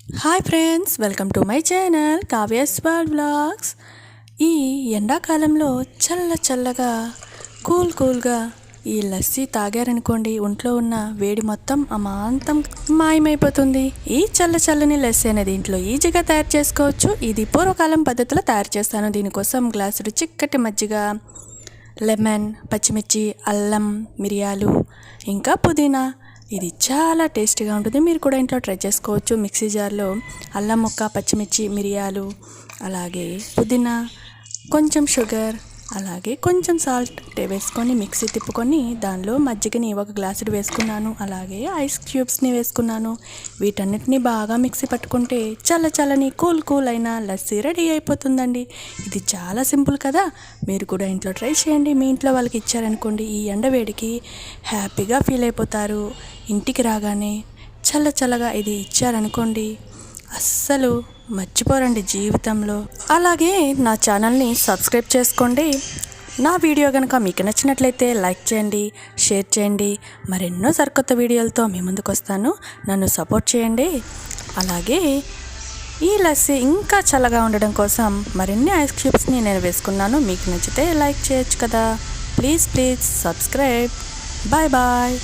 Hi friends, welcome to my channel Kavya's world vlogs. ఈ ఎండాకాలంలో చల్లగా కూల్గా ఈ లస్సీ తాగారనుకోండి, ఒంట్లో ఉన్న వేడి మొత్తం అమాంతం మాయమైపోతుంది. ఈ చల్లని లస్సీ అనేది ఇంట్లో ఈజీగా తయారు చేసుకోవచ్చు. ఇది పూర్వకాలం పద్ధతిలో తయారు చేస్తాను. దీనికోసం గ్లాసుడు చిక్కటి మజ్జిగ, లెమన్, పచ్చిమిర్చి, అల్లం, మిరియాలు, ఇంకా పుదీనా. ఇది చాలా టేస్టీగా ఉంటుంది. మీరు కూడా ఇంట్లో ట్రై చేసుకోవచ్చు. మిక్సీ జార్లో అల్లం ముక్క, పచ్చిమిర్చి, మిరియాలు, అలాగే పుదీనా, కొంచెం షుగర్, అలాగే కొంచెం సాల్ట్ వేసుకొని మిక్సీ తిప్పుకొని దానిలో మజ్జిగని ఒక గ్లాసుడు వేసుకున్నాను. అలాగే ఐస్ క్యూబ్స్ని వేసుకున్నాను. వీటన్నిటిని బాగా మిక్సీ పట్టుకుంటే చల్లని కూల్ అయిన లస్సీ రెడీ అయిపోతుందండి. ఇది చాలా సింపుల్ కదా. మీరు కూడా ఇంట్లో ట్రై చేయండి. మీ ఇంట్లో వాళ్ళకి ఇచ్చారనుకోండి, ఈ ఎండవేడికి హ్యాపీగా ఫీల్ అయిపోతారు. ఇంటికి రాగానే చల్లగా ఇది ఇచ్చారనుకోండి, అస్సలు మర్చిపోరండి జీవితంలో. అలాగే నా ఛానల్ని సబ్స్క్రైబ్ చేసుకోండి. నా వీడియో కనుక మీకు నచ్చినట్లయితే లైక్ చేయండి, షేర్ చేయండి. మరెన్నో సరికొత్త వీడియోలతో మీ ముందుకు వస్తాను. నన్ను సపోర్ట్ చేయండి. అలాగే ఈ లస్సీ ఇంకా చల్లగా ఉండడం కోసం మరిన్ని ఐస్ క్యూబ్స్ని నేను వేసుకున్నాను. మీకు నచ్చితే లైక్ చేయొచ్చు కదా. Please subscribe. బాయ్.